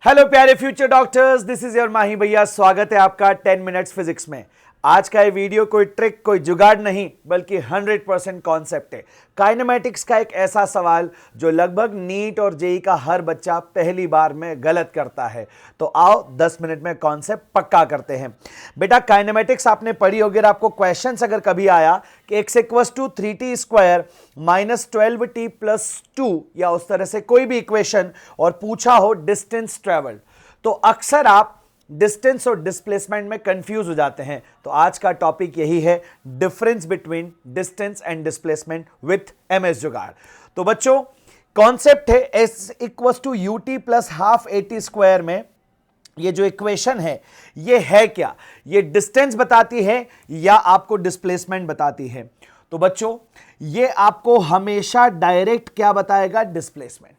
Hello प्यारे future doctors, this is your Mahi भैया। स्वागत है आपका 10 मिनट्स फिजिक्स में। आज का ये वीडियो कोई ट्रिक, कोई जुगाड़ नहीं, बल्कि 100% कॉन्सेप्ट है। काइनेमैटिक्स का एक ऐसा सवाल जो लगभग नीट और जेई का हर बच्चा पहली बार में गलत करता है। तो आओ 10 मिनट में कॉन्सेप्ट पक्का करते हैं। बेटा काइनेमैटिक्स आपने पढ़ी होगी और आपको क्वेश्चन अगर कभी आया कि x equals to 3t square minus 12t plus 2 या उस तरह से कोई भी इक्वेशन और पूछा हो डिस्टेंस ट्रेवल्ड, तो अक्सर आप डिस्टेंस और डिस्प्लेसमेंट में कंफ्यूज हो जाते हैं। तो आज का टॉपिक यही है, difference between distance and displacement with MS Jugaad. तो बच्चों कॉन्सेप्ट है s equals to ut plus half at square में ये जो इक्वेशन है ये है क्या? ये डिस्टेंस बताती है या आपको डिस्प्लेसमेंट बताती है? तो बच्चों ये आपको हमेशा डायरेक्ट क्या बताएगा? डिस्प्लेसमेंट।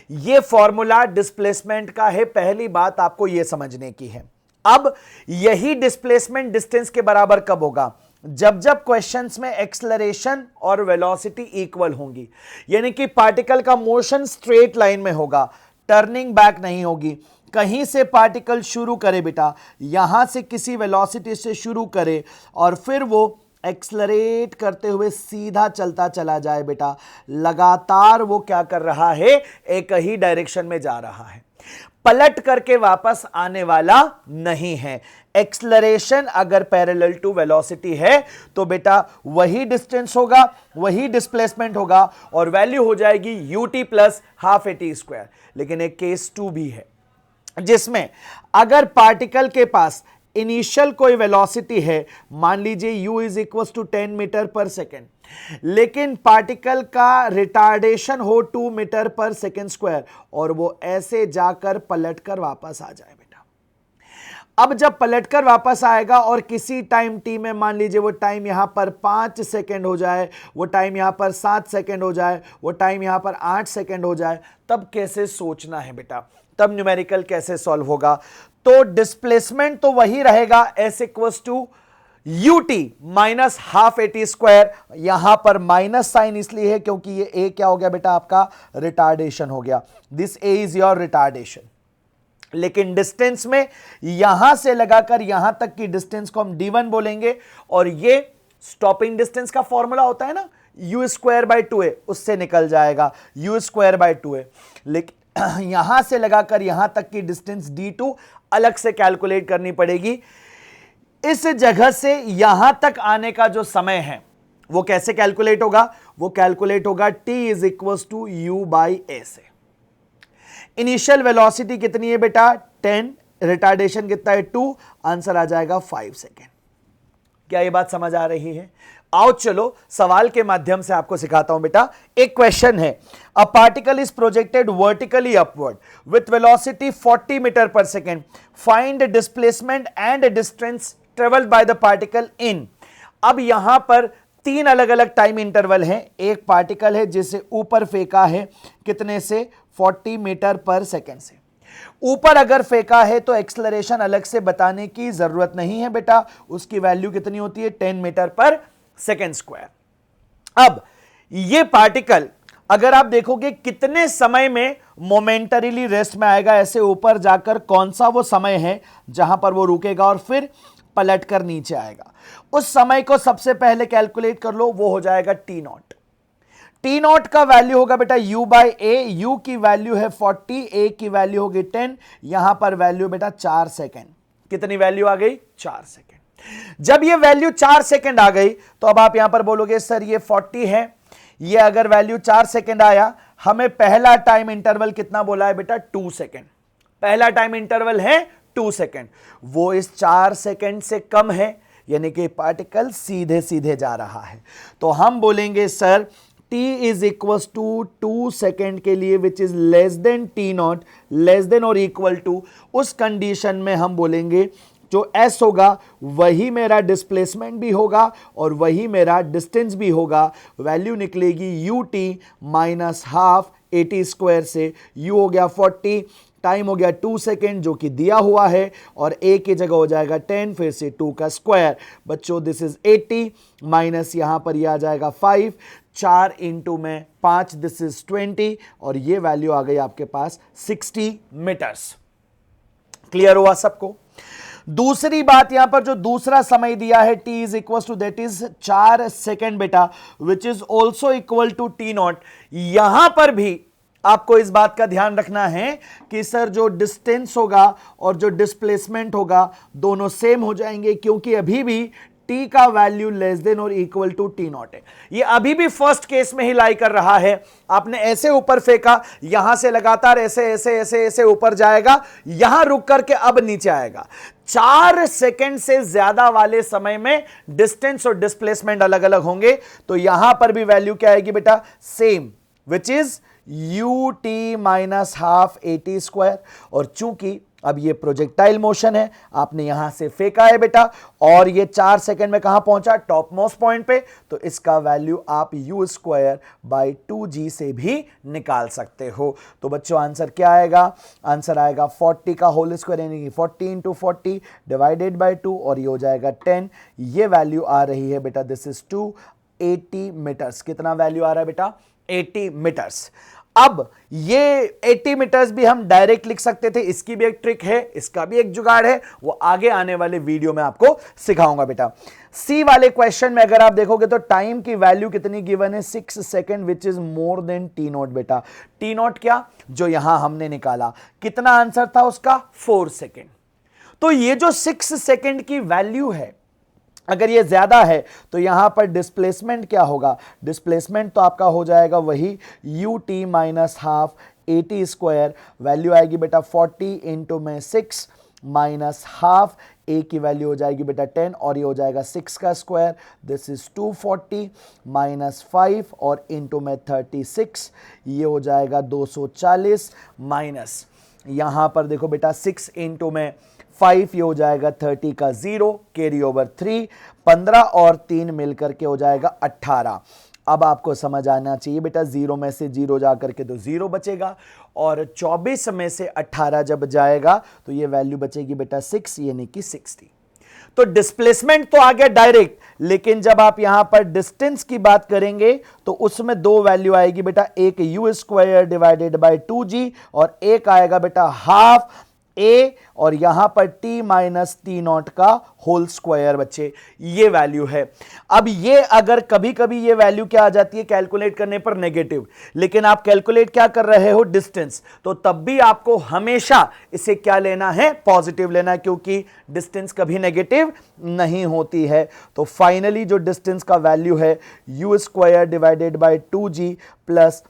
ये फॉर्मूला डिस्प्लेसमेंट का है, पहली बात आपको यह समझने की है। अब यही डिस्प्लेसमेंट डिस्टेंस के बराबर कब होगा? जब जब क्वेश्चंस में एक्सेलरेशन और वेलोसिटी इक्वल होंगी, यानी कि पार्टिकल का मोशन स्ट्रेट लाइन में होगा, टर्निंग बैक नहीं होगी। कहीं से पार्टिकल शुरू करे बेटा, यहां से किसी वेलोसिटी से शुरू करे और फिर वो एक्सलरेट करते हुए सीधा चलता चला जाए बेटा। लगातार वो क्या कर रहा है? एक ही डायरेक्शन में जा रहा है, पलट करके वापस आने वाला नहीं है। एक्सलरेशन अगर पैरेलल टू वेलोसिटी है तो बेटा वही डिस्टेंस होगा, वही डिस्प्लेसमेंट होगा और वैल्यू हो जाएगी ut plus half at square. लेकिन एक केस 2 भी है जिसमें अगर पार्टिकल के पास इनिशियल कोई वेलोसिटी है, मान लीजिए u is equal to 10 metre per second, लेकिन पार्टिकल का रिटार्डेशन हो 2 मीटर पर सेकेंड स्क्वायर और वो ऐसे जाकर पलटकर वापस आ जाए बेटा। अब जब पलटकर वापस आएगा और किसी टाइम t में मान लीजिए वो टाइम यहां पर 5 सेकेंड हो जाए, वो टाइम यहां पर 7 सेकेंड हो जाए, वो टाइम यहां पर 8 सेकेंड हो जाए, तब कैसे सोचना है बेटा? तब न्यूमेरिकल कैसे सॉल्व होगा? तो डिस्प्लेसमेंट तो वही रहेगा, s equals to ut minus half at square. यहां पर माइनस साइन इसलिए है क्योंकि ये a क्या हो गया बेटा? आपका रिटार्डेशन हो गया। This a is your retardation. लेकिन डिस्टेंस में यहां से लगाकर यहां तक की डिस्टेंस को हम d1 बोलेंगे और ये स्टॉपिंग डिस्टेंस का फॉर्मूला होता है ना, u स्क्वायर बाय 2a, उससे निकल जाएगा u स्क्वायर बाय 2a। लेकिन यहां से लगाकर यहां तक की डिस्टेंस d2 अलग से कैलकुलेट करनी पड़ेगी। इस जगह से यहां तक आने का जो समय है वो कैसे कैलकुलेट होगा? वो कैलकुलेट होगा t is equal to u by a से। इनिशियल वेलोसिटी कितनी है बेटा? 10, रिटार्डेशन कितना है? 2, आंसर आ जाएगा 5 सेकेंड। क्या ये बात समझ आ रही है? आओ चलो सवाल के माध्यम से आपको सिखाता हूं बेटा। एक क्वेश्चन है, a particle is projected vertically upward with velocity 40 metre per second, find displacement and distance travelled by the particle in. अब यहां पर 3 अलग अलग टाइम इंटरवल हैं। एक पार्टिकल है जिसे ऊपर फेंका है, कितने से? 40 मीटर पर सेकेंड से। ऊपर अगर फेंका है तो एक्सेलरेशन अलग से बताने की जरूरत नहीं है बेटा, उसकी वैल्यू कितनी होती है? 10 मीटर पर सेकेंड स्क्वायर। अब ये पार्टिकल अगर आप देखोगे कितने समय में मोमेंटरीली रेस्ट में आएगा, ऐसे ऊपर जाकर कौन सा वो समय है जहां पर वो रुकेगा और फिर पलटकर नीचे आएगा, उस समय को सबसे पहले कैलकुलेट कर लो। वो हो जाएगा टी नॉट। टी नॉट का वैल्यू होगा बेटा u बाई a। u की वैल्यू है 40, a की वैल्यू होगी 10, यहां पर वैल्यू बेटा 4 सेकेंड। कितनी वैल्यू आ गई? 4 सेकेंड। जब ये वैल्यू 4 सेकेंड आ गई तो अब आप यहां पर बोलोगे सर ये 40 है, ये अगर वैल्यू 4 सेकेंड आया, हमें पहला टाइम इंटरवल कितना बोला है बेटा? 2 सेकेंड। पहला टाइम इंटरवल है 2 सेकेंड, वो इस 4 सेकेंड से कम है, यानी कि पार्टिकल सीधे सीधे जा रहा है। तो हम बोलेंगे sir t is equal to 2 second के लिए which is less than T naught, less than और इक्वल टू, उस कंडीशन में हम बोलेंगे जो s होगा वही मेरा डिस्प्लेसमेंट भी होगा और वही मेरा डिस्टेंस भी होगा। वैल्यू निकलेगी ut minus half at square से। u हो गया 40, टाइम हो गया 2 सेकेंड जो कि दिया हुआ है, और a की जगह हो जाएगा 10, फिर से 2 का स्क्वायर। बच्चों दिस इज 80 माइनस यहां पर यह आ जाएगा 5, 4 इंटू में 5 दिस इज 20, और ये वैल्यू आ गई आपके पास 60 मीटर्स। क्लियर हुआ सबको? दूसरी बात यहां पर जो दूसरा समय दिया है t is equal to that is 4 second बेटा, which is also equal to t naught. यहां पर भी आपको इस बात का ध्यान रखना है कि सर जो डिस्टेंस होगा और जो डिस्प्लेसमेंट होगा दोनों सेम हो जाएंगे, क्योंकि अभी भी t का वैल्यू लेस देन और इक्वल टू t नॉट है। ये अभी भी फर्स्ट केस में ही लाई कर रहा है। आपने ऐसे ऊपर फेंका, यहां से लगातार ऐसे ऐसे ऐसे ऐसे ऊपर जाएगा, यहां रुक करके अब नीचे आएगा। 4 सेकेंड से ज्यादा वाले समय में डिस्टेंस और डिस्प्लेसमेंट अलग अलग होंगे, तो यहां पर भी वैल्यू क्या आएगी बेटा? Same, which is ut minus half AT square. और चूंकि अब ये प्रोजेक्टाइल मोशन है, आपने यहां से फेंका है बेटा, और ये 4 सेकेंड में कहां पहुंचा? टॉप मोस्ट पॉइंट पे, तो इसका वैल्यू आप u स्क्वायर बाई 2g से भी निकाल सकते हो। तो बच्चों आंसर क्या आएगा? आंसर आएगा 40 का होल स्क्वायर, यानी कि 40 इंटू 40 डिवाइडेड बाई 2, और ये हो जाएगा 10। ये वैल्यू आ रही है बेटा, दिस इज 280 मीटर्स। कितना वैल्यू आ रहा है बेटा? 80 मीटर्स। अब ये 80 मीटर्स भी हम डायरेक्ट लिख सकते थे, इसकी भी एक ट्रिक है, इसका भी एक जुगाड़ है, वो आगे आने वाले वीडियो में आपको सिखाऊंगा बेटा। सी वाले क्वेश्चन में अगर आप देखोगे तो टाइम की वैल्यू कितनी गिवन है? 6 second, which is more than T not बेटा। टी नॉट क्या? जो यहां हमने निकाला, कितना आंसर था उसका? 4 सेकेंड। तो ये जो 6 सेकेंड की वैल्यू है, अगर ये ज्यादा है तो यहां पर डिस्प्लेसमेंट क्या होगा? डिस्प्लेसमेंट तो आपका हो जाएगा वही ut minus half AT square. Value आएगी बेटा 40 इंटू में 6 माइनस हाफ, a की वैल्यू हो जाएगी बेटा 10, और ये हो जाएगा 6 का स्क्वायर। दिस इज 240 माइनस 5 और इंटू में 36, ये हो जाएगा 240 माइनस यहां पर देखो बेटा 6 इंटू में 5, ये हो जाएगा 30 का 0, कैरी ओवर 3, 15 और 3 मिलकर के हो जाएगा 18। अब आपको समझ आना चाहिए बेटा, 0 में से 0 जा करके तो 0 बचेगा, और 24 में से 18 जब जाएगा तो ये वैल्यू बचेगी बेटा 6, यानी कि 60। तो डिस्प्लेसमेंट तो आ गया डायरेक्ट, लेकिन जब आप यहां पर डिस्टेंस की बात करेंगे तो उसमें दो वैल्यू आएगी बेटा, एक you square divided by 2g, और एक आएगा बेटा हाफ a, और यहां पर t माइनस टी नॉट का होल स्क्वायर। बच्चे ये वैल्यू है। अब ये अगर कभी कभी ये वैल्यू क्या आ जाती है कैलकुलेट करने पर? नेगेटिव। लेकिन आप कैलकुलेट क्या कर रहे हो? डिस्टेंस। तो तब भी आपको हमेशा इसे क्या लेना है? पॉजिटिव लेना है, क्योंकि डिस्टेंस कभी नेगेटिव नहीं होती है। तो फाइनली जो डिस्टेंस का वैल्यू है you square divided by 2g plus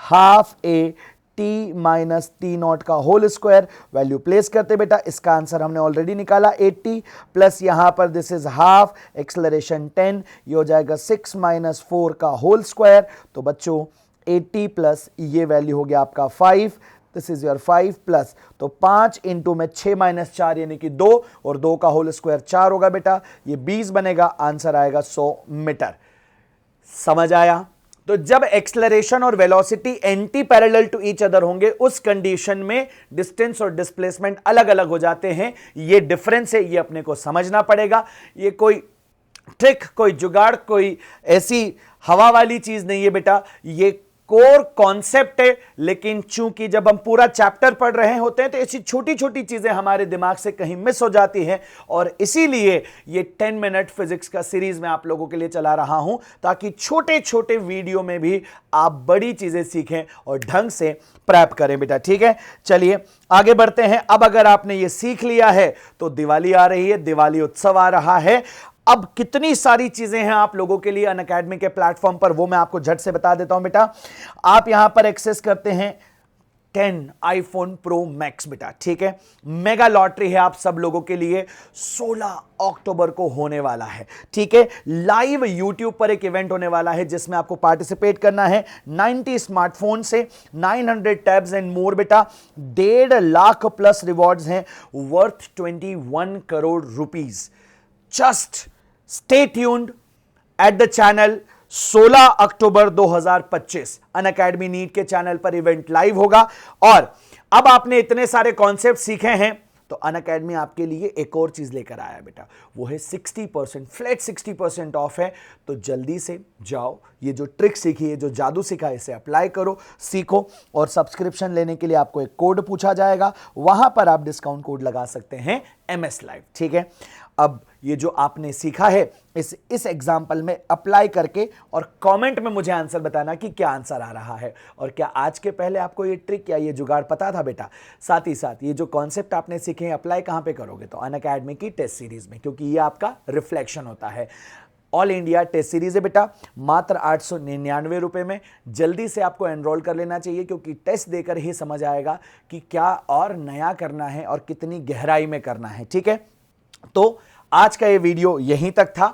half a t minus T not का होल स्क्वायर। वैल्यू प्लेस करते बेटा, इसका आंसर हमने ऑलरेडी निकाला 80, प्लस यहां पर दिस इज हाफ, एक्सेलरेशन 10, ये हो जाएगा 6 माइनस 4 का होल स्क्वायर। तो बच्चों 80 प्लस ये वैल्यू हो गया आपका 5, दिस इज योर 5 प्लस, तो 5 इंटू में 6 माइनस 4 यानी कि 2, और 2 का होल स्क्वायर 4 होगा बेटा, ये 20 बनेगा। आंसर आएगा 100 मीटर। समझ आया? तो जब एक्सेलरेशन और velocity anti parallel to each other होंगे, उस कंडीशन में डिस्टेंस और डिस्प्लेसमेंट अलग अलग हो जाते हैं। ये डिफरेंस है, ये अपने को समझना पड़ेगा। ये कोई ट्रिक, कोई जुगाड़, कोई ऐसी हवा वाली चीज नहीं है बेटा, ये कोर कॉन्सेप्ट है। लेकिन चूंकि जब हम पूरा चैप्टर पढ़ रहे होते हैं तो ऐसी छोटी छोटी चीजें हमारे दिमाग से कहीं मिस हो जाती हैं, और इसीलिए ये 10 मिनट फिजिक्स का सीरीज मैं आप लोगों के लिए चला रहा हूं, ताकि छोटे छोटे वीडियो में भी आप बड़ी चीजें सीखें और ढंग से प्रैप करें बेटा। ठीक है, चलिए आगे बढ़ते हैं। अब अगर आपने ये सीख लिया है तो दिवाली आ रही है, दिवाली उत्सव आ रहा है। अब कितनी सारी चीजें हैं आप लोगों के लिए अनअकैडमी के प्लेटफॉर्म पर, वो मैं आपको झट से बता देता हूं बेटा। आप यहां पर एक्सेस करते हैं 10 आईफोन प्रो मैक्स बेटा। ठीक है, मेगा लॉटरी है आप सब लोगों के लिए, 16 अक्टूबर को होने वाला है। ठीक है, लाइव यूट्यूब पर एक इवेंट होने वाला है जिसमें आपको पार्टिसिपेट करना है। 90 स्मार्टफोन से 900 टैब्स एंड मोर बेटा, 1.5 लाख प्लस रिवॉर्ड्स हैं worth 21 crore rupees. Just stay tuned at the channel. 16 October 2025 Unacademy NEET के चैनल पर इवेंट लाइव होगा, और अब आपने इतने सारे कॉन्सेप्ट सीखे हैं तो अनअकैडमी आपके लिए एक और चीज लेकर आया बेटा, वो है 60%, फ्लैट 60% ऑफ है। तो जल्दी से जाओ, ये जो ट्रिक सीखी है, जो जादू सीखा है, इसे अप्लाई करो, सीखो। और सब्सक्रिप्शन लेने के लिए आपको एक कोड पूछा जाएगा, वहां पर आप डिस्काउंट कोड लगा सकते हैं MS Live, ठीक है। अब ये जो आपने सीखा है इस एग्जाम्पल में अप्लाई करके और कमेंट में मुझे आंसर बताना कि क्या आंसर आ रहा है, और क्या आज के पहले आपको ये ट्रिक या ये जुगाड़ पता था बेटा। साथ ही साथ ये जो कॉन्सेप्ट आपने सीखे हैं अप्लाई कहां पे करोगे, तो अनअकैडमी की टेस्ट सीरीज में, क्योंकि ये आपका रिफ्लेक्शन होता है। ऑल इंडिया टेस्ट सीरीज है बेटा, मात्र 899 रुपए में। जल्दी से आपको एनरोल कर लेना चाहिए, क्योंकि टेस्ट देकर ही समझ आएगा कि क्या और नया करना है और कितनी गहराई में करना है, ठीक है। तो आज का ये वीडियो यहीं तक था।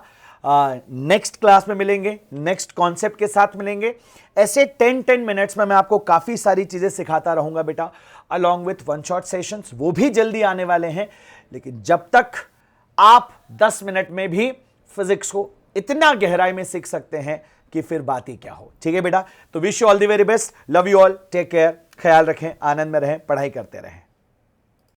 नेक्स्ट क्लास में मिलेंगे, नेक्स्ट कॉन्सेप्ट के साथ मिलेंगे। ऐसे 10-10 मिनट्स में मैं आपको काफी सारी चीजें सिखाता रहूंगा बेटा, along with one shot sessions, वो भी जल्दी आने वाले हैं। लेकिन जब तक आप 10 मिनट में भी फिजिक्स को इतना गहराई में सीख सकते हैं कि फिर बात ही क्या हो, ठीक है बेटा। तो wish you all the very best, love you all, take care, ख्याल रखें, आनंद में रहें, पढ़ाई करते रहें।